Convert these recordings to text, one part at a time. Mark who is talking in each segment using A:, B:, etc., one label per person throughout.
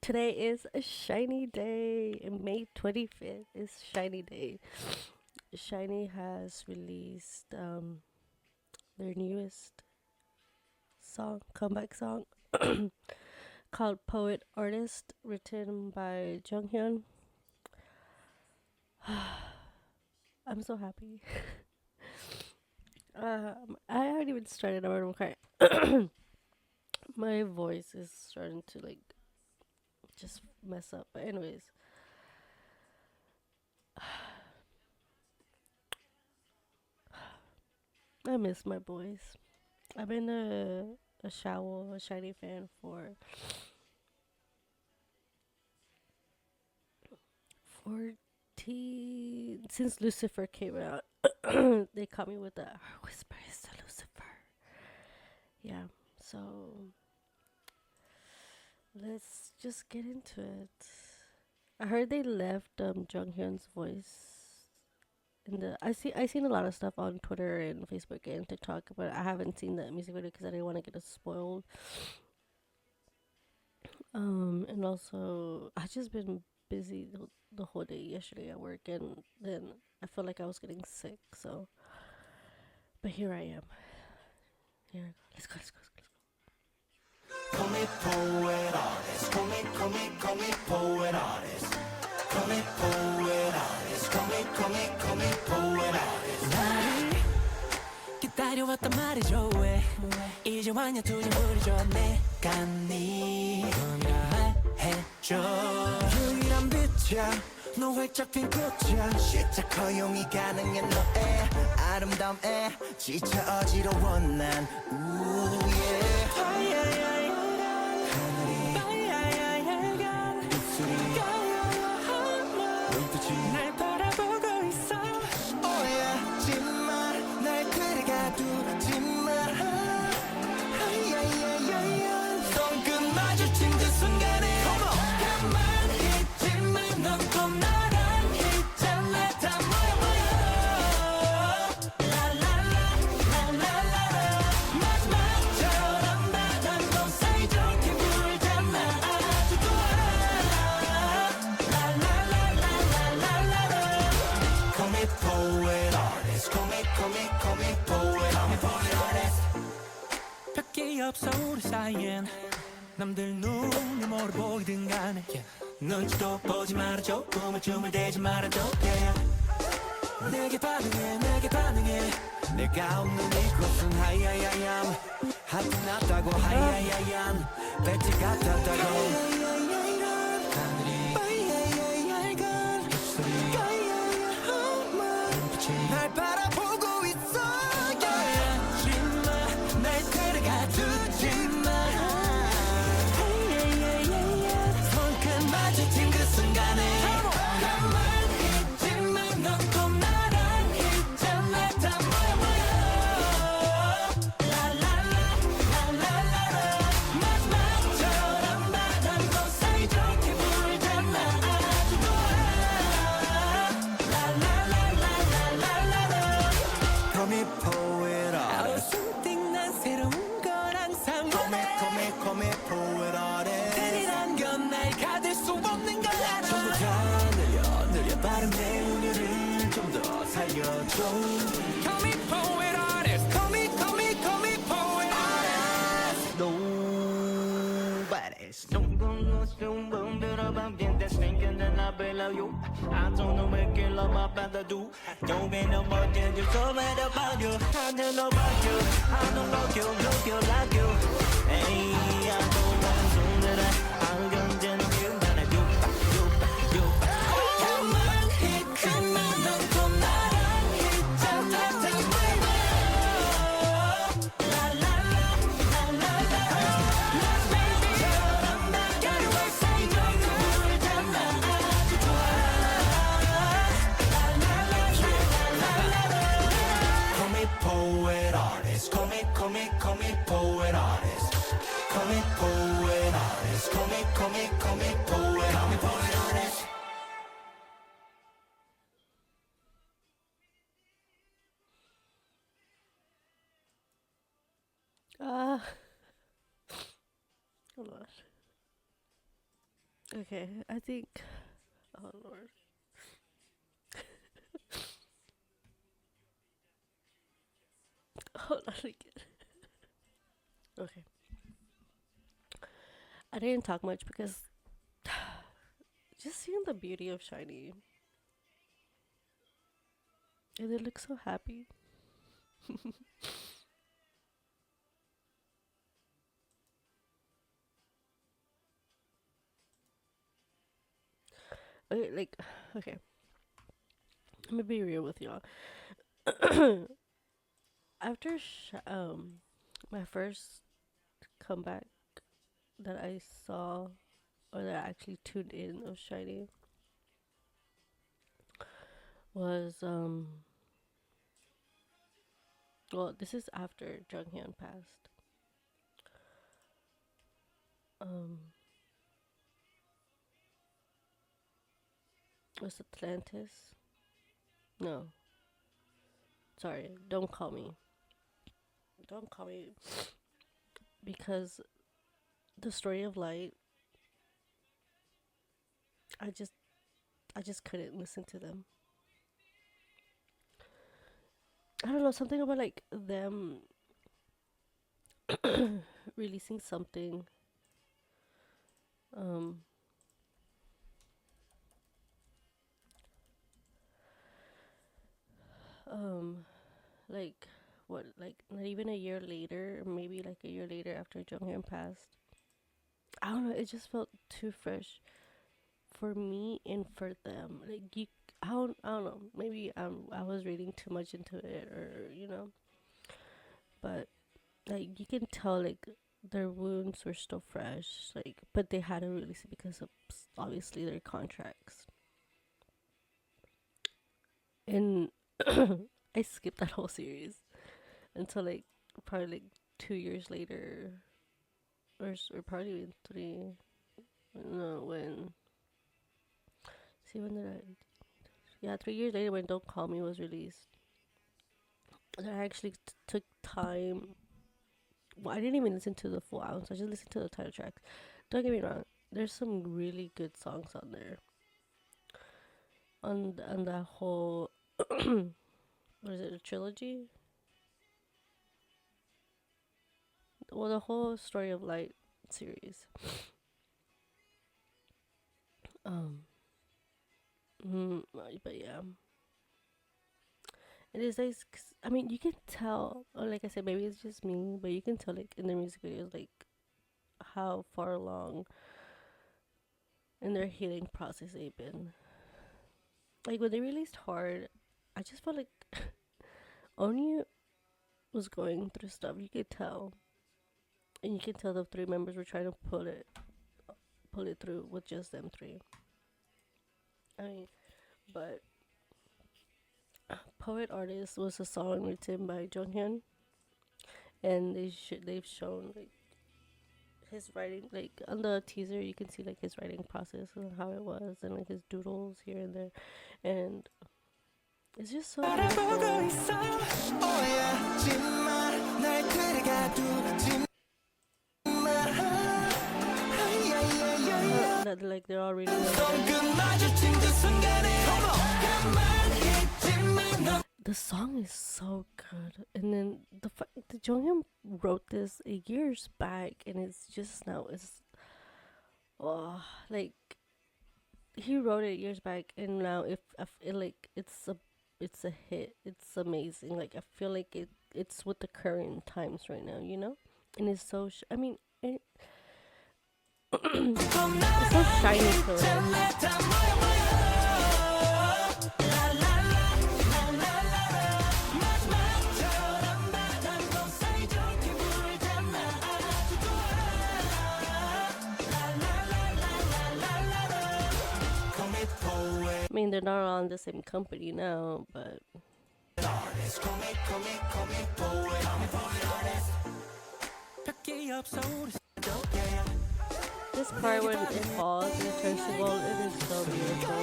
A: Today is a SHINee day. May 25th is SHINee day. SHINee has released their newest song, comeback song, called Poet Artist, written by Jonghyun. I'm so happy. I haven't even started. I'm crying. My voice is starting to just mess up. But anyways, I miss my boys. I've been a SHINee fan for 14 since Lucifer came out. They caught me with the her whisper is to Lucifer. Yeah, so let's just get into it. I heard they left Jonghyun's voice in the. I seen a lot of stuff on Twitter and Facebook and TikTok, but I haven't seen the music video because I didn't want to get it spoiled. And also I just been busy the whole day yesterday at work, and then I felt like I was getting sick. So, but here I am. Here I go. Let's go. Let's go. Let's
B: Call me poet artist. Call me poet artist. Call me poet artist. Call me poet artist. 나를 기다려왔단 말이죠 왜 이제 완전 투정 부리죠 내가 네 말해줘 유일한 빛이야 너 활짝 핀 꽃이야 시작 허용이 가능해 너의 아름다움에 지쳐 어지러워 난 Ooh yeah 날 바라보고 있어 오해하지마 날 그래가 두지마 손끝 마주친 그 순간에 가만히 있지만 넌 또 나랑 있잖아 다 모여 라라라라라라 마지막처럼 바람도 사이좋게 불잖아 아주 좋아 Call me poet artist. Call me poet artist. 별게 없어 우리 사이엔 남들 눈이 뭐를 보이든 간에 눈치도 보지 말아줘 꿈을 대지 말아줘 내게 반응해 내가 없는 이곳은 하야야얌 하트 났다고 하야야얌 배지 같았다고 하늘이 날 바라보고 있어 오해하지마 날 데려가 두지마 손끝 마주친 그 순간에 가만히 있지만 넌 또 나랑 있잖아 다 모여 라라라라라라 마지막처럼 바람도 사이좋게 불잖아 아주 좋아 Call me poet artist. 난 새로운 걸 항상 원해. Call me poet artist. 그리란 건 날 가질 수 없는 걸 알아. 전부 다 늘려 바른 내 운율을 좀 더 살려줘. Call me poet artist. Call me poet artist. Nobody's boom 들어봐 that's thinking that I below you. I don't know what you love about the do. Don't be no more than you so mad about you. I don't know about you. I don't know you, look you like you. Hey, I don't want to that I'm gonna do you, but I do. 가만히 있지만 넌 또 나랑 있잖아. Poet artist, call me poet artist. Call me poet artist. Call me poet artist.
A: Ah, hold on. Okay, I think. Oh lord. Hold on again. Okay, I didn't talk much because just seeing the beauty of SHINee, and they look so happy. Okay, like, okay, I'm gonna be real with y'all. After my first comeback that I saw or that I actually tuned in of SHINee was well, this is after Jonghyun passed. Um, was Atlantis? No, sorry, don't call me. Don't call me because the story of light. I just I just couldn't listen to them. I don't know, something about like them releasing something um um like what, like not even a year later, or maybe like a year later after Jonghyun passed. I don't know, it just felt too fresh for me and for them. Like I don't know. Maybe I was reading too much into it, or but like you can tell like their wounds were still fresh. Like, but they had to release it because of obviously their contracts. And I skipped that whole series until like probably like 2 years later, or probably even three. No, when see when did I? Yeah, 3 years later when "Don't Call Me" was released. And I actually took time. Well, I didn't even listen to the full album. So I just listened to the title track. Don't get me wrong. There's some really good songs on there. On that whole, what is it? A trilogy? Well, the whole Story of Light series. Um, but yeah, it is nice. I mean, you can tell. Or like I said, maybe it's just me, but you can tell like in the music videos like how far along in their healing process they've been. Like when they released Hard, I just felt like Onyu was going through stuff. You could tell, and you can tell the three members were trying to pull it through with just them three. I mean, but Poet Artist was a song written by Jonghyun, and they've shown like his writing, like on the teaser you can see like his writing process and how it was, and like his doodles here and there, and it's just so beautiful. That like they're all reading together. The song is so good, and then the Jonghyun wrote this years back, and it's just now it's like he wrote it years back, and now if I feel like it's a hit, it's amazing. Like I feel like it's with the current times right now, and it's so I mean it's so shiny correct. I mean, they're not all in the same company now, but this part when it falls and it turns to gold, it is so beautiful.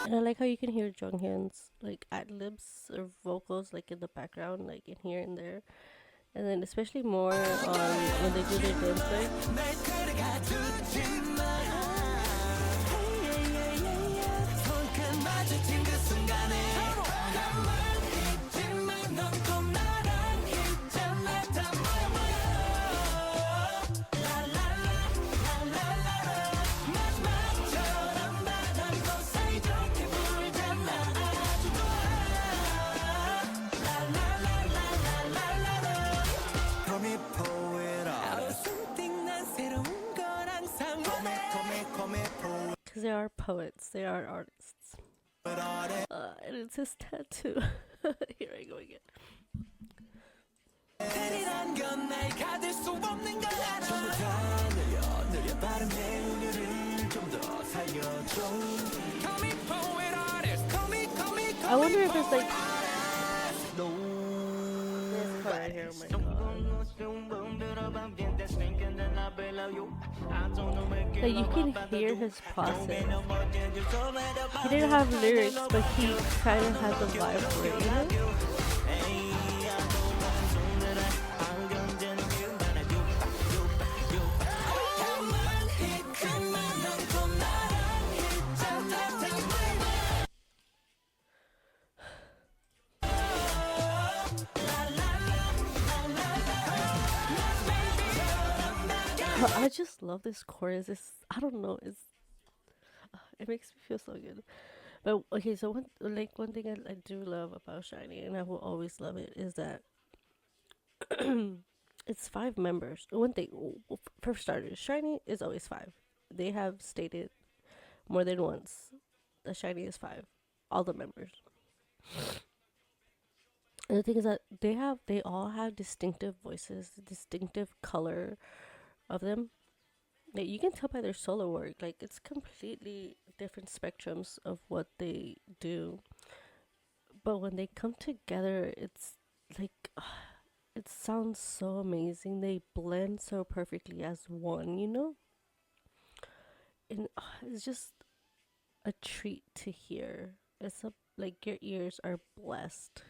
A: And I like how you can hear Jonghyun's like ad libs or vocals like in the background, like in here and there. And then especially more on when they do their dance break. Because they are poets, they are artists. And it's his tattoo. Here I go again. I wonder if it's like this part right here. Oh my god. Like you can hear his process. He didn't have lyrics, but he kind of had the vibe for it, you know? I just love this chorus. I don't know. It makes me feel so good. But okay, so one thing I do love about SHINee, and I will always love it, is that it's 5 members. One thing, for starters, SHINee is always 5. They have stated more than once that SHINee is 5. All the members. And the thing is that they all have distinctive voices, distinctive color of them. Like you can tell by their solo work, like it's completely different spectrums of what they do. But when they come together, it's like it sounds so amazing. They blend so perfectly as one, you know? And it's just a treat to hear. Like your ears are blessed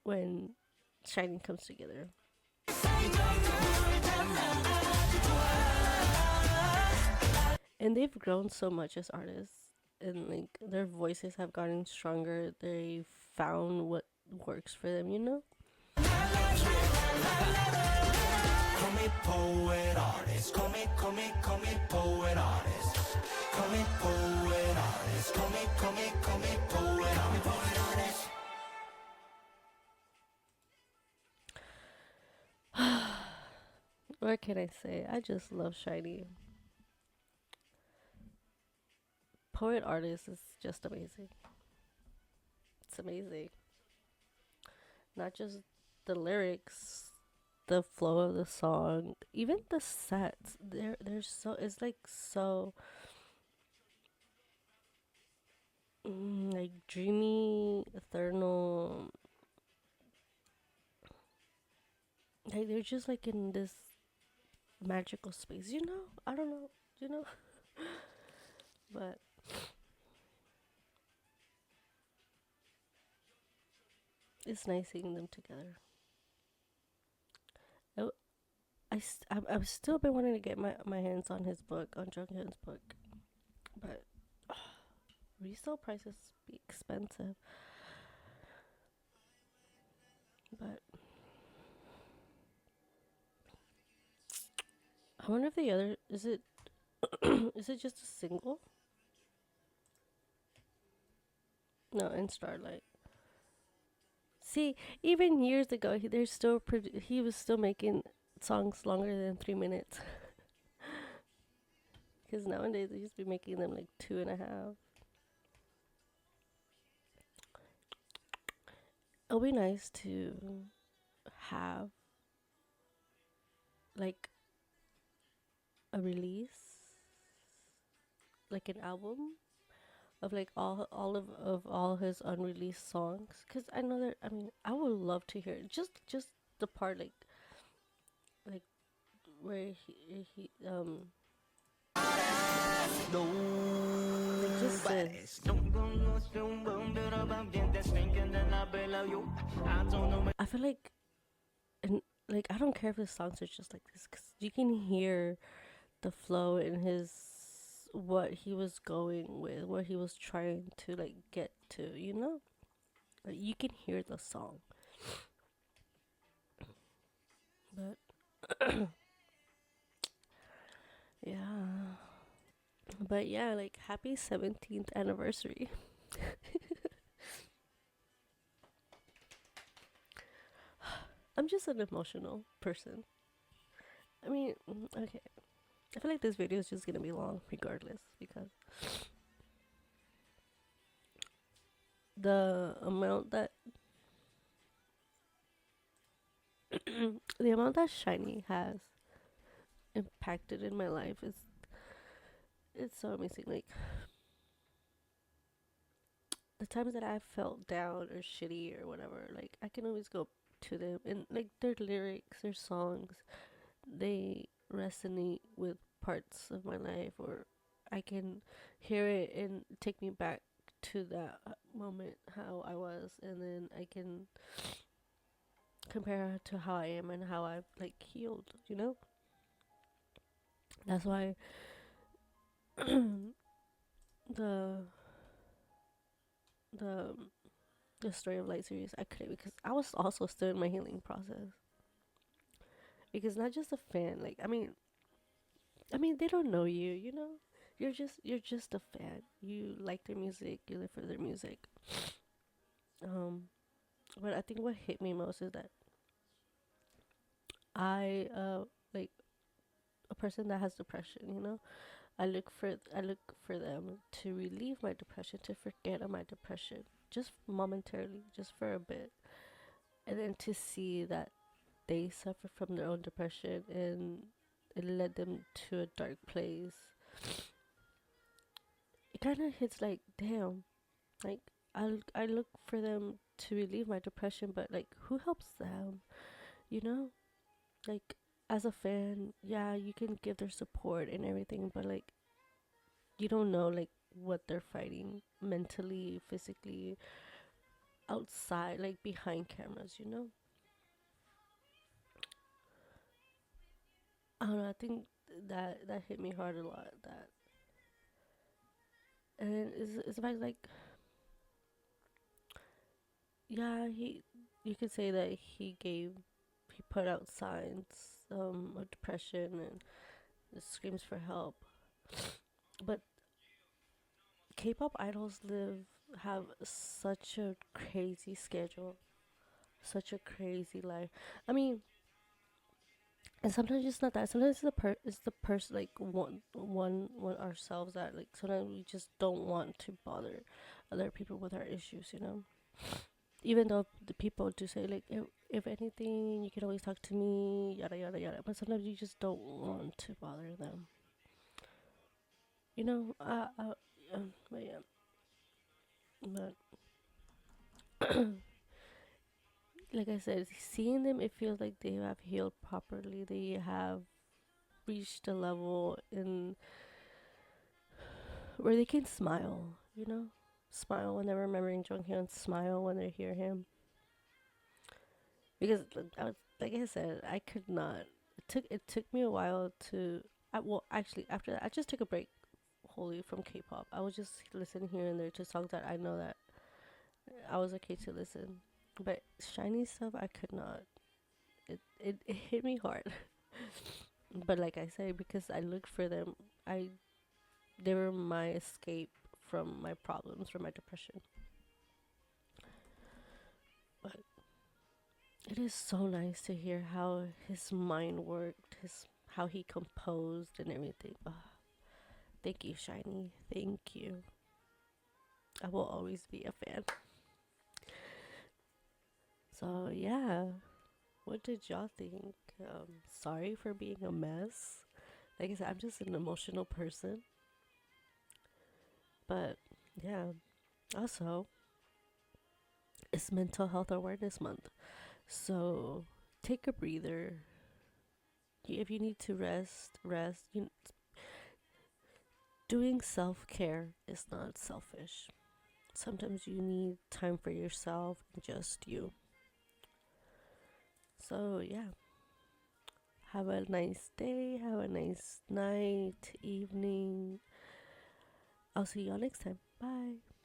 A: when SHINee comes together. And they've grown so much as artists, and like their voices have gotten stronger. They found what works for them, you know? What can I say? I just love SHINee. Poet artist is just amazing. It's amazing. Not just the lyrics, the flow of the song, even the sets. They're so, it's like so like dreamy, ethereal. Like they're just like in this magical space, you know? I don't know, you know? But it's nice seeing them together. I've still been wanting to get my hands on his book, on Jonghyuns' book, but resale prices be expensive. But I wonder if the other is it is it just a single? No, in Starlight. See, even years ago, he was still making songs longer than 3 minutes. Because nowadays they just be making them like 2.5. It'll be nice to have like a release, like an album of like of all his unreleased songs. Because I know that, I mean, I would love to hear it. Just the part like where he like just says, I feel like like I don't care if his songs are just like this, cause you can hear the flow in his what he was going with, what he was trying to like get to, you know? Like you can hear the song. But yeah. But yeah, like happy 17th anniversary. I'm just an emotional person. I mean, okay. I feel like this video is just gonna be long regardless because the amount that the amount that SHINee has impacted in my life is it's so amazing. Like the times that I felt down or shitty or whatever, like I can always go to them and like their lyrics, their songs, they resonate with parts of my life or I can hear it and take me back to that moment how I was and then I can compare to how I am and how I've like healed, you know? That's why the the the story of light series I couldn't because I was also still in my healing process. Because not just a fan, like I mean they don't know you, you know? You're just a fan. You like their music, you live for their music. Um but I think what hit me most is that I like a person that has depression, you know? I look for them to relieve my depression, to forget of my depression, just momentarily, just for a bit, and then to see that they suffer from their own depression and it led them to a dark place. It kind of hits like, damn, like I look for them to relieve my depression, but like who helps them, you know? Like as a fan, yeah, you can give their support and everything, but like you don't know like what they're fighting mentally, physically, outside, like behind cameras, you know? I don't know, I think that hit me hard a lot. That and it's about like yeah, you could say that he put out signs of depression and screams for help. But K-pop idols have such a crazy schedule, such a crazy life. I mean, and sometimes it's not that. Sometimes it's the person like one ourselves that like sometimes we just don't want to bother other people with our issues, you know. Even though the people do say like if anything you can always talk to me, yada yada yada, but sometimes you just don't want to bother them, you know. But yeah, but like I said, seeing them, it feels like they have healed properly. They have reached a level in where they can smile, you know, smile when they're remembering Jonghyun, smile when they hear him. Because like I said, I could not. It took me a while to. Well, actually, after that, I just took a break wholly from K-pop. I was just listening here and there to songs that I know that I was okay to listen, but shiny stuff I could not. It hit me hard. But like I say, because I looked for them, I they were my escape from my problems, from my depression. But it is so nice to hear how his mind worked, his how he composed and everything. Thank you, SHINee. Thank you. I will always be a fan. So yeah, what did y'all think? Sorry for being a mess. Like I said, I'm just an emotional person. But yeah, also it's Mental Health Awareness Month. So take a breather. If you need to rest, rest. Doing self care is not selfish. Sometimes you need time for yourself and just you. So, yeah. Have a nice day. Have a nice night, evening. I'll see y'all next time. Bye.